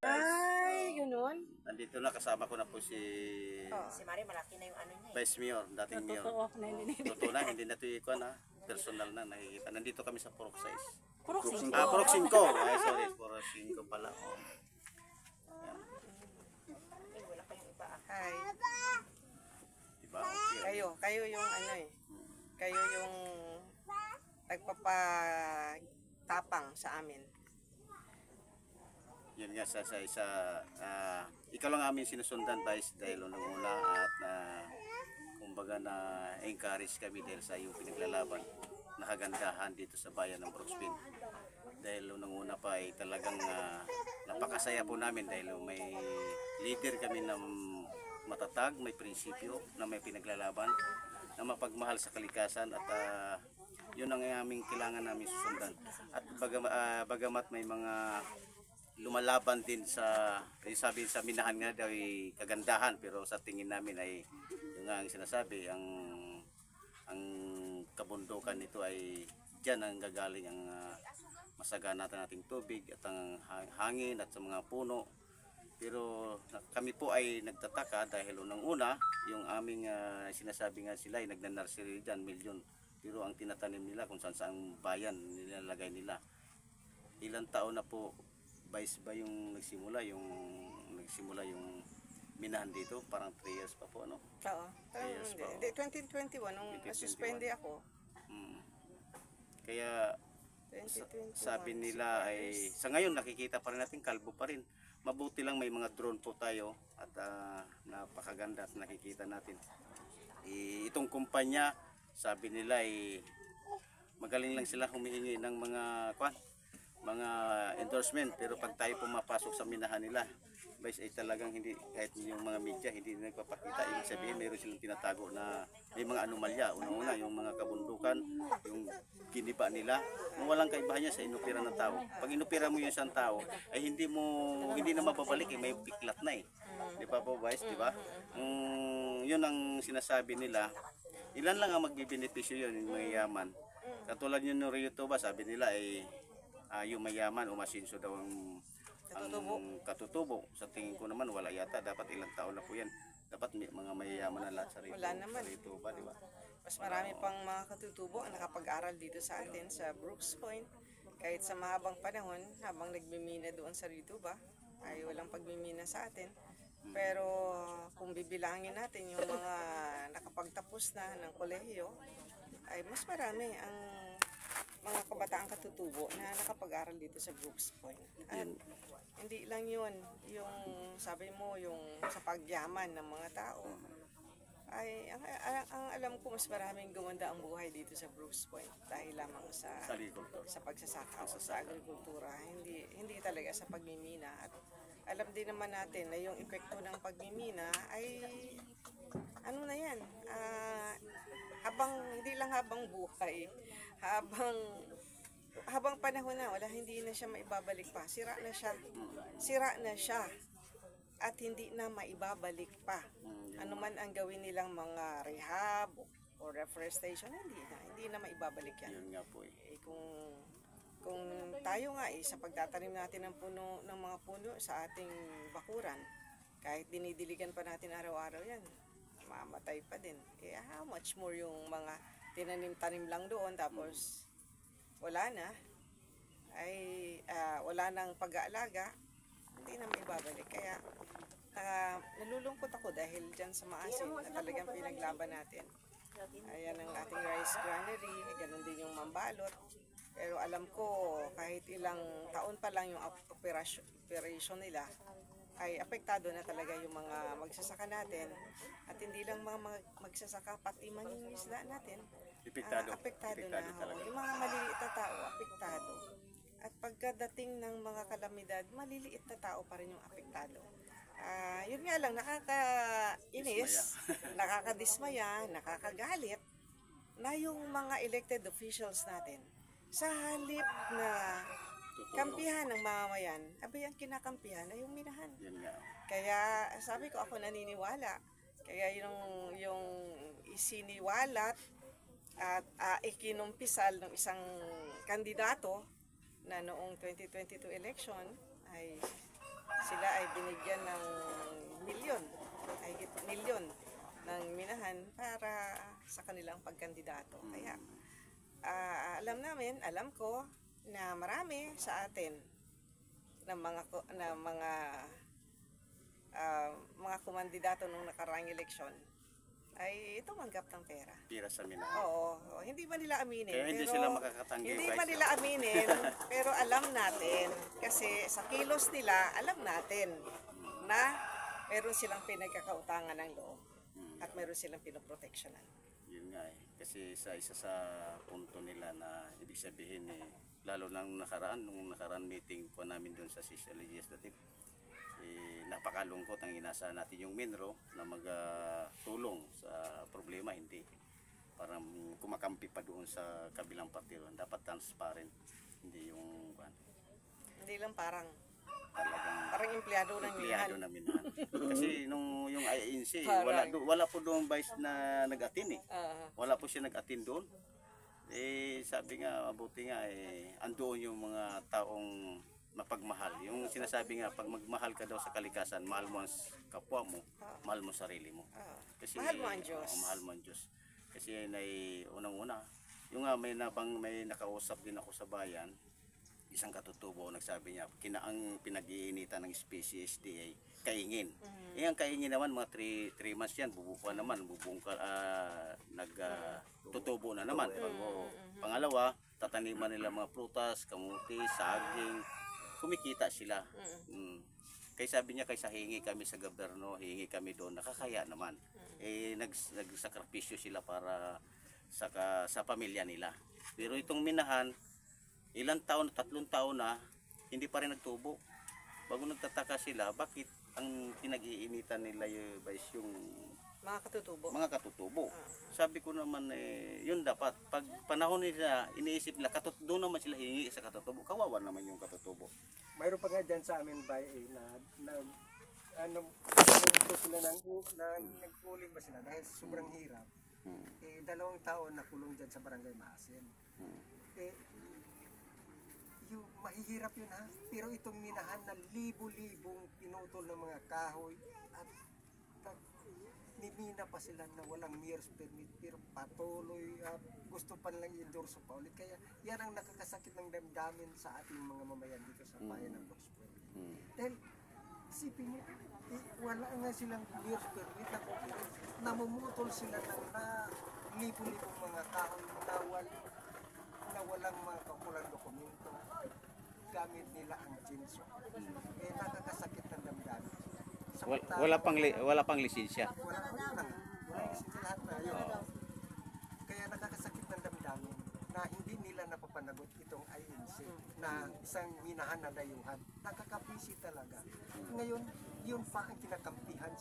Ay, ganun. Nandito na, kasama ko na po si Si Mari, malaki na yung ano niya. Vice Mayor, dating Mayor. Totoo na, hindi na ito ikuan na. Personal na nakikita. Nandito kami sa Purok 6. Purok 5. Purok 5. Ay, sorry, Purok 5 pala. Oh. Wala kayong iba. Ay, Diba? Okay. kayo yung ano eh. Kayo yung nagpapatapang sa amin. Yun nga sa isa, ikaw lang amin sinusundan Vice dahil nung una at kumbaga na encourage kami dahil sa iyong pinaglalaban na kagandahan dito sa bayan ng Brooksville. Dahil nung una pa ay talagang napakasaya po namin dahil may leader kami na matatag, may prinsipyo na may pinaglalaban, na mapagmahal sa kalikasan at yun ang aming kailangan namin susundan. At bagamat may mga lumalaban din sa sabi sa minahan nga daw ay kagandahan, pero sa tingin namin ay yung nga ang sinasabi, ang kabundukan nito ay diyan ang gagaling ang masagana nating tubig at ang hangin at sa mga puno. Pero kami po ay nagtataka dahil unang-una yung aming sinasabi nga sila ay nagnanursery dyan, milyon, pero ang tinatanim nila kung saan saang bayan nilalagay nila. Ilang taon na po Vice ba yung nagsimula yung minahan dito? Parang 3 years pa po, ano? Oo. Yes, Hindi, 2021 nung 2021. suspende ako. Kaya 2021. sabi nila ay sa ngayon nakikita pa rin natin kalbo pa rin. Mabuti lang may mga drone po tayo at napakaganda at nakikita natin. Itong kumpanya, sabi nila ay magaling lang sila humihingi ng mga endorsement, pero pag tayo pumapasok sa minahan nila Vice ay talagang hindi, kahit yung mga media hindi nagpapakita, ibig sabihin mayroon silang tinatago na may mga anomalya. Una-una yung mga kabundukan, yung giniba nila, kung walang kaibahan niya sa inupira ng tao. Pag inupira mo yung isang tao ay hindi na mababalik, may biklat na eh. Di ba po Vice, di ba? Yun ang sinasabi nila. Ilan lang ang magbibenepisyo yun, yung mayayaman. Katulad yun ng Rio Toba, sabi nila ay yung mayaman o masinso daw ang katutubo. Sa tingin ko naman wala yata, dapat ilang taon na po yan. Dapat mga mayayaman na lahat sa Rio. Wala naman. Rio Toba, di ba? Mas marami pang mga katutubo ang nakapag-aral dito sa atin sa Brooks Point. Kahit sa mahabang panahon, habang nagmimina doon sa Rio ba, ay walang pagmimina sa atin. Pero kung bibilangin natin yung mga nakapagtapos na ng kolehiyo, ay mas marami ang mga kabataang katutubo na nakapag-aral dito sa Brooks Point. At hindi lang yun, yung sabi mo, yung sa pagyaman ng mga tao, ay ang alam ko mas maraming gumanda ang buhay dito sa Brooks Point dahil lamang sa pagsasaka o sa agrikultura, hindi talaga sa pagmimina. At alam din naman natin na yung epekto ng pagmimina ay ano na yan, hindi lang habang buhay, habang panahon na, hindi na siya maibabalik pa. Sira na siya at hindi na maibabalik pa. Ano man ang gawin nilang mga rehab o reforestation, hindi na maibabalik yan. Yun nga po eh. Kung tayo nga sa pagtatanim natin ng mga puno sa ating bakuran, kahit dinidiligan pa natin araw-araw yan, mamatay pa din. Kaya how much more yung mga tinanim-tanim lang doon tapos wala na, wala nang pag-aalaga, hindi na maibabalik. Kaya nalulungkot ako dahil dyan sa maasin na talagang pinaglaban natin. Ayan ang ating rice granary, ganun din yung mambalot. Pero alam ko kahit ilang taon pa lang yung operation nila, ay apektado na talaga yung mga magsasaka natin. At hindi lang mga magsasaka, pati mangingisda natin. Apektado na. Yung mga maliliit na tao, apektado. At pagkadating ng mga kalamidad, maliliit na tao pa rin yung apektado. Yun nga lang, nakakainis, nakakadismaya, nakakagalit na yung mga elected officials natin, sa halip na kampihan ng mamamayan, ang kinakampihan ay yung minahan. Kaya sabi ko, ako naniniwala. Kaya yung isiniwalat at ikinumpisal ng isang kandidato na noong 2022 election ay sila ng minahan para sa kanilang pagkandidato. Kaya alam ko na marami sa atin ng mga kumandidato nung nakaraang eleksyon ay tumanggap ng pera. Pira sa minahan. Oo, hindi ba nila aminin? Kaya hindi pero, sila makakatanggi, Hindi Vice, ba nila aminin, pero alam natin, kasi sa kilos nila, alam natin na meron silang pinagkakautangan ng loob at meron silang pinoproteksyonan. Yun nga eh. Kasi sa isa sa punto nila na ibig sabihin eh, lalo nung nakaraan meeting po namin doon sa Social Legislative, napakalungkot ang inaasahan natin yung Minro na magtulong sa problema, hindi. Parang kumakampi pa doon sa kabilang partido. Dapat transparent, hindi yung Hindi lang parang talagang empleyado ng empleyado minahan. na minahan. Kasi nung yung INC, Parang. wala po doon vice na nag-attend eh. Ah, Wala po siya nag-attend doon. Sabi nga, mabuti nga andoon yung mga taong mapagmahal. Yung sinasabi nga, pag magmahal ka daw sa kalikasan, mahal mo ang kapwa mo, mahal mo sarili mo. Kasi, mahal mo ang Diyos. Mahal mo ang Diyos. Kasi unang-una, yung may nakausap din ako sa bayan, isang katutubo, nagsabi niya, ang pinag-iinitan ng species SDA, kaingin. Ang kaingin naman, mga 3 months yan, bubuka naman, tutubo na naman. Pangalawa, tataniman nila mga prutas, kamuti, saging, kumikita sila. Kaya sabi niya, kaysa hingi kami sa gobyerno, hingi kami doon, nakakaya naman. Nagsakripisyo sila para sa pamilya nila. Pero itong minahan, 3 taon na, hindi pa rin nagtubo. Bago nagtataka sila, bakit ang pinag-iinitan nila yung mga katutubo. Sabi ko naman, yun dapat. Pag panahon nila, iniisip nila, doon naman sila hingi sa katutubo. Kawawa naman yung katutubo. Mayroon pa nga dyan sa amin ba sila nagkuling ba sila dahil sobrang hirap. 2 taon nakulong dyan sa Barangay Maasin. Yung mahihirap yun ha, pero itong minahan na libo-libong pinutol ng mga kahoy at nimina pa sila na walang mayor's permit pero patuloy gusto pa nilang i-endorse pa ulit. Kaya yan ang nakakasakit ng damdamin sa ating mga mamayan dito sa bayan ng Roxbury. Dahil isipin mo, wala nga silang mayor's permit na namumutol sila ng libo-libong mga kahoy na walang mga kakulang dokumento. Gamit nila ang chinso. Nakakasakit ng damdamin. Wala pang lisensya. Wala lisensya lahat na yun. Kaya nakakasakit ng damdamin na hindi nila napapanagot itong INC na isang minahan na dayuhan. Nakakapisi talaga. Ngayon, yun pa ang kinakampihan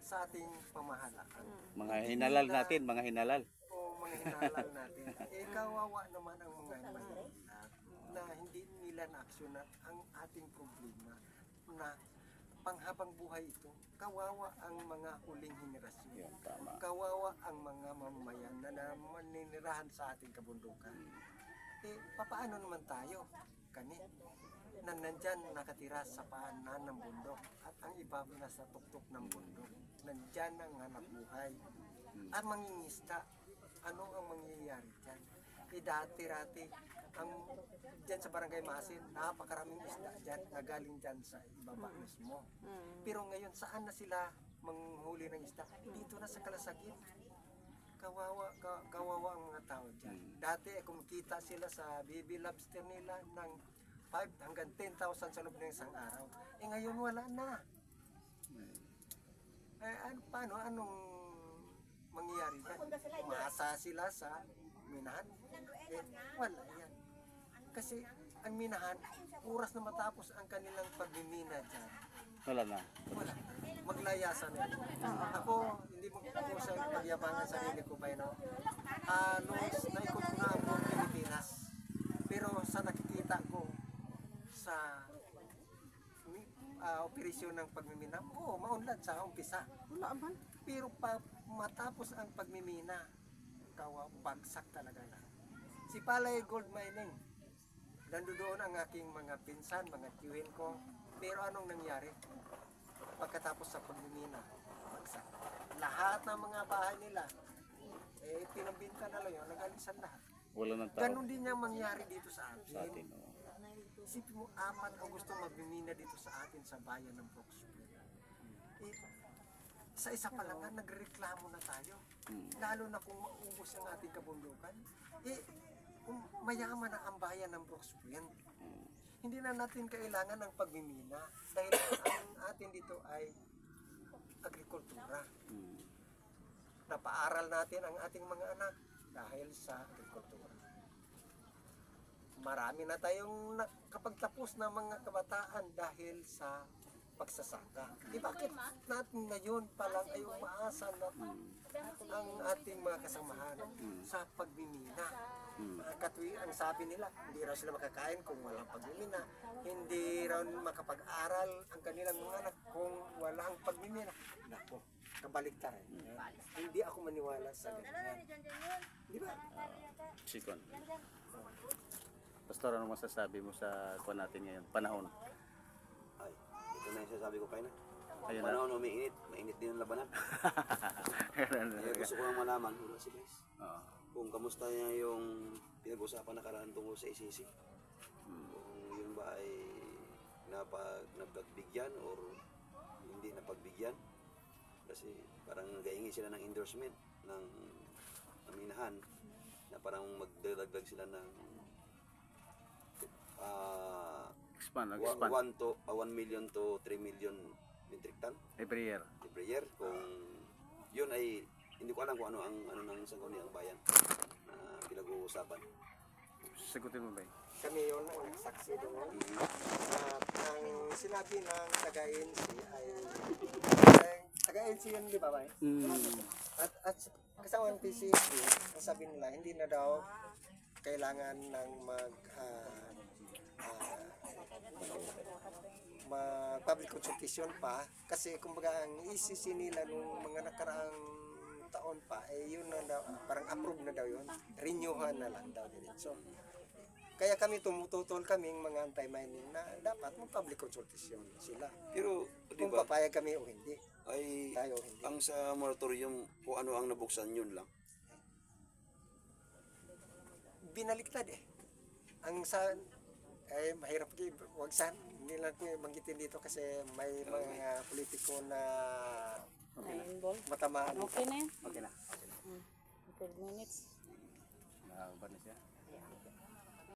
sa ating pamahalaan. Mga hinalal natin, mga hinalal. O mga hinalal natin. Kawawa naman ang mga mahirap na hindi nila na-aksyonan ang ating problema na panghabang buhay ito. Kawawa ang mga huling henerasyon. Kawawa ang mga mamamayan na maninirahan sa ating kabundukan. Papaano naman tayo? Kani na nandyan nakatira sa paanan ng bundok at ang iba nasa tuktok ng bundok. Nandyan ang hanap buhay. Ang mangingisda, ano ang mangyayari dyan? Dati-rati, dyan sa Barangay Maasin, napakaraming isda dyan, nagaling dyan sa ibaba mismo. Pero ngayon, saan na sila manghuli ng isda? Dito na sa Kalasagin. Kawawa ang mga tao dyan. Dati, kumikita sila sa baby lobster nila ng 5 hanggang 10,000 sa loob ng isang araw. Ngayon, wala na. Anong mangyayari dyan? Umasa sila sa minahan? Wala yan. Kasi ang minahan, oras na matapos ang kanilang pagmimina dyan, Wala na. wala. Maglayasan na. Ako, hindi mo ako sa pagyabangan sarili ko ba yun? Naikot ko na ang buong Pilipinas. Pero sa nakikita ko sa operasyon ng pagmimina, maunlad sa umpisa. Pero matapos ang pagmimina, bagsak talaga na. Si Palay Gold Mining, nandoon ang aking mga pinsan, mga tiyuhin ko. Pero anong nangyari? Pagkatapos sa pagmimina, bagsak. Lahat ng mga bahay nila, pinambinta na lang yun, nag-alisan lahat. Wala nang tao Ganon din yung mangyari dito sa sa atin. atin. Oo. Isipin mo, 4 ang gusto magmimina dito sa atin sa bayan ng Brooksville. Sa isa pa lang nga, nagreklamo na tayo. Lalo na kung maubos ang ating kabundukan. Mayaman na ang bayan ng Brooksville. Hindi na natin kailangan ng pagmimina dahil ang atin dito ay agrikultura. Napaaral natin ang ating mga anak dahil sa agrikultura. Marami na tayong nakapagtapos na mga kabataan dahil sa pagsasaka. Bakit natin ngayon palang ay umaasa na ang ating mga kasamahan sa pagmimina? Katwi ang sabi nila, hindi raw sila makakain kung walang pagmimina. Hindi raw makapag-aral ang kanilang mga anak kung walang pagmimina. Nako, kabaliktaran. Hindi ako maniwala sa ganyan. Di ba? Sikon. Pastor, ano masasabi mo sa kuwan natin ngayon? Panahon. Ay, ito na yung sasabi ko kayo na. Ayun na. Panahon umiinit, mainit din ang labanan. Gusto ko lang malaman, mula si Bryce, Oo. kung kamusta niya yung pinag-usapan nakaraan tungkol sa ICC. Kung yun ba ay napagbigyan or hindi napagbigyan. Kasi parang nag-iingi sila ng endorsement ng aminahan na parang magdadagdag sila ng Expand. 1 million to 3 million metric ton Every year. every year. Kung yun ay hindi ko alam kung ano ng sangguniang bayan na pinag-uusapan. Sagutin mo ba? Kami yun ang nagsaksi doon. At ang sinabi ng taga-ANC ay taga-ANC yun, di ba ba? At kasama ng PCC, ang sabi nila, hindi na daw kailangan ng public consultation pa kasi kumbaga ang ICC nila nung mga nakaraang taon pa yun na daw, parang approve na daw yun, renewhan na lang daw diretso. Kaya kami tumututol kaming mga anti-mining na dapat mag-public consultation sila. Pero di Kung ba papayag kami o hindi, ay tayo o hindi. ang sa moratorium kung ano ang nabuksan yun lang. Binaliktad ang sa mahirap wag san hindi lang ko banggitin dito kasi may mga politiko na matamaan. Okay na yan. Okay na. 12 minutes. Nakakabad na siya.